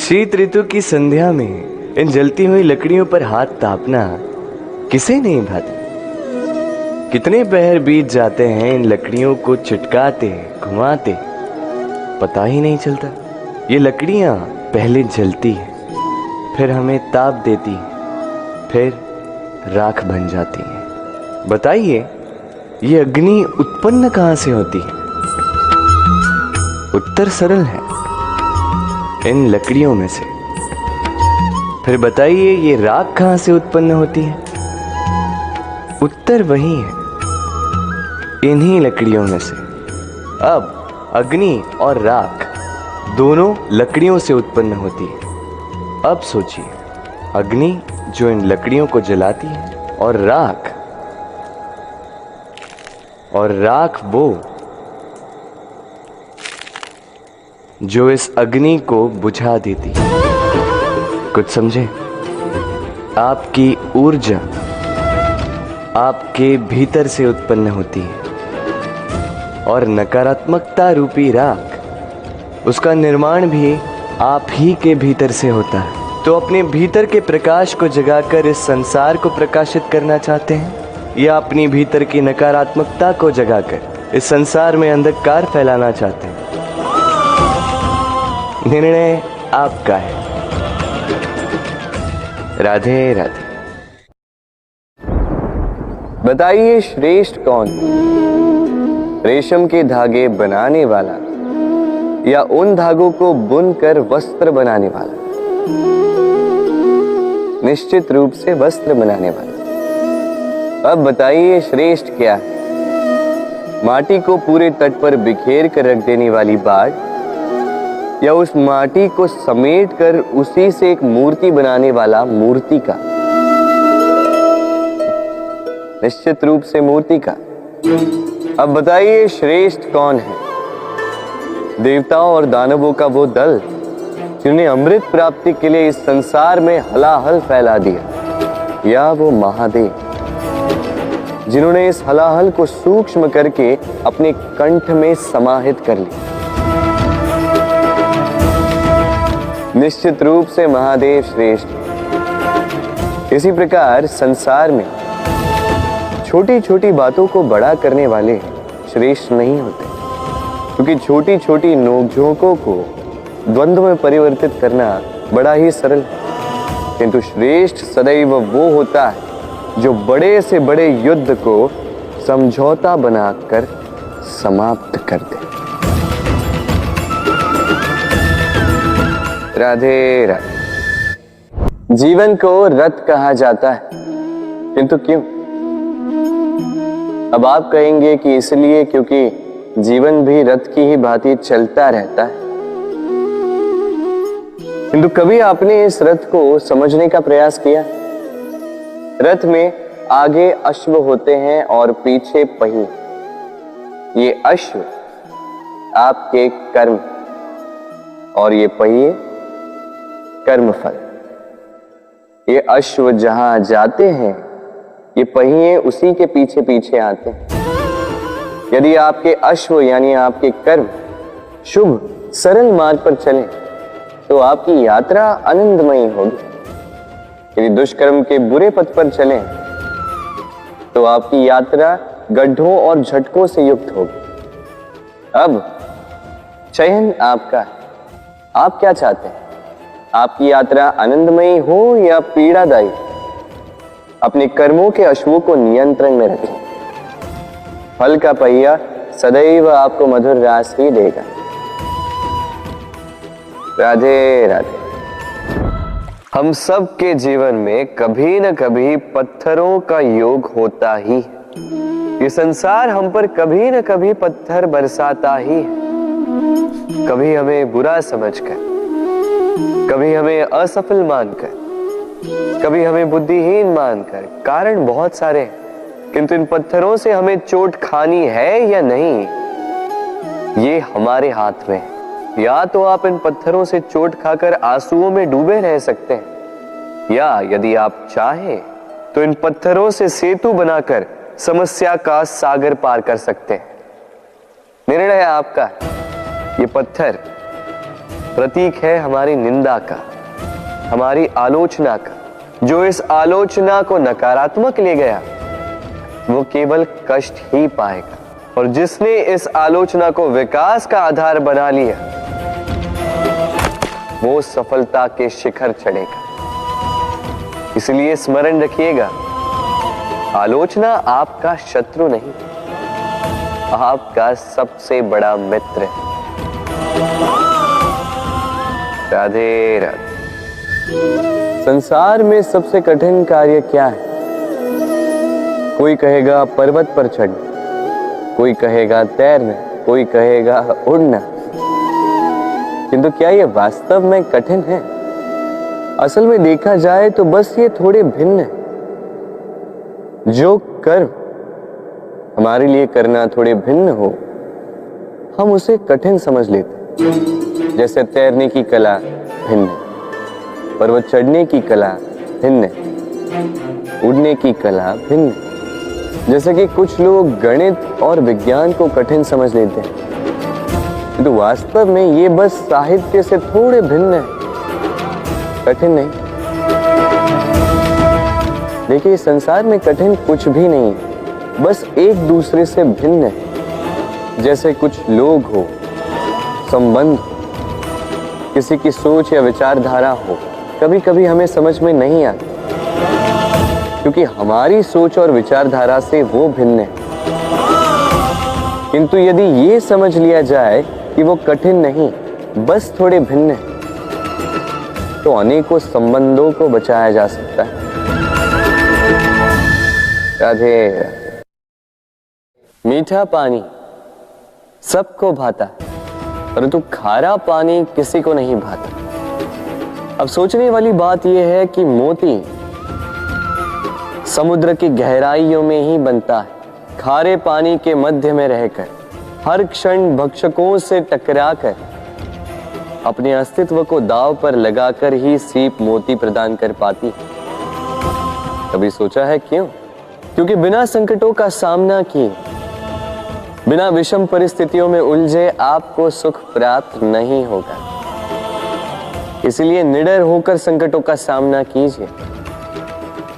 शीत ऋतु की संध्या में इन जलती हुई लकड़ियों पर हाथ तापना किसे नहीं भाता। कितने पहर बीत जाते हैं इन लकड़ियों को चिटकाते घुमाते, पता ही नहीं चलता। ये लकड़ियां पहले जलती हैं, फिर हमें ताप देती हैं, फिर राख बन जाती हैं। बताइए, ये अग्नि उत्पन्न कहां से होती है? उत्तर सरल है, इन लकड़ियों में से। फिर बताइए, ये राख कहां से उत्पन्न होती है? उत्तर वही है, इन्हीं लकड़ियों में से। अब अग्नि और राख दोनों लकड़ियों से उत्पन्न होती है। अब सोचिए, अग्नि जो इन लकड़ियों को जलाती है, और राख वो जो इस अग्नि को बुझा देती है। कुछ समझे? आपकी ऊर्जा आपके भीतर से उत्पन्न होती है, और नकारात्मकता रूपी राख, उसका निर्माण भी आप ही के भीतर से होता है। तो अपने भीतर के प्रकाश को जगाकर इस संसार को प्रकाशित करना चाहते हैं, या अपनी भीतर की नकारात्मकता को जगाकर इस संसार में अंधकार फैलाना चाहते हैं? निर्णय आपका है। राधे राधे। बताइए, श्रेष्ठ कौन? रेशम के धागे बनाने वाला, या उन धागों को बुनकर वस्त्र बनाने वाला? निश्चित रूप से वस्त्र बनाने वाला। अब बताइए, श्रेष्ठ क्या है? माटी को पूरे तट पर बिखेर कर रख देने वाली बाढ़, या उस माटी को समेट कर उसी से एक मूर्ति बनाने वाला मूर्तिकार? निश्चित रूप से मूर्तिकार। अब बताइए, श्रेष्ठ कौन है? देवताओं और दानवों का वो दल जिन्होंने अमृत प्राप्ति के लिए इस संसार में हलाहल फैला दिया, या वो महादेव जिन्होंने इस हलाहल को सूक्ष्म करके अपने कंठ में समाहित कर लिया? निश्चित रूप से महादेव श्रेष्ठ। इसी प्रकार संसार में छोटी छोटी बातों को बड़ा करने वाले श्रेष्ठ नहीं होते, क्योंकि छोटी छोटी नोकझोंकों को द्वंद्व में परिवर्तित करना बड़ा ही सरल है। किंतु श्रेष्ठ सदैव वो होता है जो बड़े से बड़े युद्ध को समझौता बनाकर समाप्त कर दे। राधे राधे। जीवन को रथ कहा जाता है, किंतु क्यों? अब आप कहेंगे कि इसलिए क्योंकि जीवन भी रथ की ही भांति चलता रहता है। किंतु कभी आपने इस रथ को समझने का प्रयास किया? रथ में आगे अश्व होते हैं और पीछे पहिए। ये अश्व आपके कर्म, और ये पहिए कर्मफल। ये अश्व जहां जाते हैं, ये पहिए उसी के पीछे पीछे आते हैं। यदि आपके अश्व यानी आपके कर्म शुभ सरल मार्ग पर चलें, तो आपकी यात्रा आनंदमयी होगी। यदि दुष्कर्म के बुरे पथ पर चलें, तो आपकी यात्रा गड्ढों और झटकों से युक्त होगी। अब चयन आपका है। आप क्या चाहते हैं? आपकी यात्रा आनंदमयी हो या पीड़ादायी? अपने कर्मों के अश्वों को नियंत्रण में रखें। फल का पहिया सदैव आपको मधुर रास ही देगा। राधे राधे। हम सब के जीवन में कभी न कभी पत्थरों का योग होता ही है। ये संसार हम पर कभी न कभी पत्थर बरसाता ही है। कभी हमें बुरा समझकर, कभी हमें असफल मानकर, कभी हमें बुद्धिहीन मानकर। कारण बहुत सारे हैं, किंतु इन पत्थरों से हमें चोट खानी है या नहीं, ये हमारे हाथ में है। या तो आप इन पत्थरों से चोट खाकर आंसुओं में डूबे रह सकते हैं, या यदि आप चाहें तो इन पत्थरों से सेतु बनाकर समस्या का सागर पार कर सकते हैं। निर्णय आपका। ये पत्थर प्रतीक है हमारी निंदा का, हमारी आलोचना का। जो इस आलोचना को नकारात्मक ले गया वो केवल कष्ट ही पाएगा, और जिसने इस आलोचना को विकास का आधार बना लिया वो सफलता के शिखर चढ़ेगा। इसलिए स्मरण रखिएगा, आलोचना आपका शत्रु नहीं, आपका सबसे बड़ा मित्र है। राधे राधे। संसार में सबसे कठिन कार्य क्या है? कोई कहेगा पर्वत पर चढ़ना, कोई कहेगा तैरना, कोई कहेगा उड़ना। किंतु क्या ये वास्तव में कठिन है? असल में देखा जाए तो बस ये थोड़े भिन्न है। जो कर्म हमारे लिए करना थोड़े भिन्न हो, हम उसे कठिन समझ लेते। जैसे तैरने की कला भिन्न है, पर्वत चढ़ने की कला भिन्न है, उड़ने की कला भिन्न है। जैसे कि कुछ लोग गणित और विज्ञान को कठिन समझ लेते हैं, किंतु वास्तव में ये बस साहित्य से थोड़े भिन्न है, कठिन नहीं। देखिए, संसार में कठिन कुछ भी नहीं है, बस एक दूसरे से भिन्न है। जैसे कुछ लोग हो, संबंध, किसी की सोच या विचारधारा हो, कभी कभी हमें समझ में नहीं आती, क्योंकि हमारी सोच और विचारधारा से वो भिन्न है। किंतु यदि ये समझ लिया जाए कि वो कठिन नहीं, बस थोड़े भिन्न है, तो अनेकों संबंधों को बचाया जा सकता है। राधे राधे। मीठा पानी सबको भाता है, परंतु खारा पानी किसी को नहीं भाता। अब सोचने वाली बात यह है कि मोती समुद्र की गहराइयों में ही बनता है, खारे पानी के मध्य में रहकर, हर क्षण भक्षकों से टकराकर, अपने अस्तित्व को दांव पर लगाकर ही सीप मोती प्रदान कर पाती। कभी सोचा है क्यों? क्योंकि बिना संकटों का सामना किए, बिना विषम परिस्थितियों में उलझे आपको सुख प्राप्त नहीं होगा। इसलिए निडर होकर संकटों का सामना कीजिए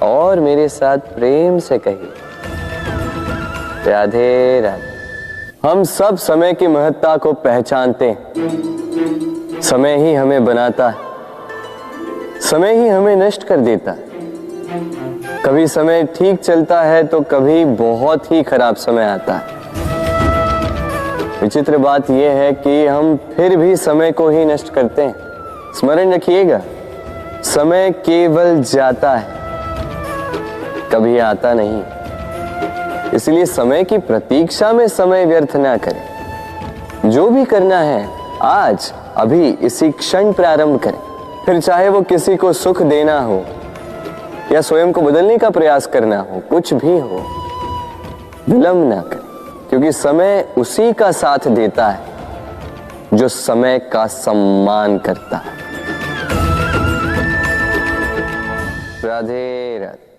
और मेरे साथ प्रेम से कहिए, राधे राधे। हम सब समय की महत्ता को पहचानते हैं। समय ही हमें बनाता है, समय ही हमें नष्ट कर देता है। कभी समय ठीक चलता है तो कभी बहुत ही खराब समय आता है। विचित्र बात यह है कि हम फिर भी समय को ही नष्ट करते हैं। स्मरण रखिएगा, समय केवल जाता है, कभी आता नहीं। इसलिए समय की प्रतीक्षा में समय व्यर्थ ना करें। जो भी करना है आज अभी इसी क्षण प्रारंभ करें। फिर चाहे वो किसी को सुख देना हो या स्वयं को बदलने का प्रयास करना हो, कुछ भी हो, विलंब ना करें, क्योंकि समय उसी का साथ देता है जो समय का सम्मान करता है। राधे राधे।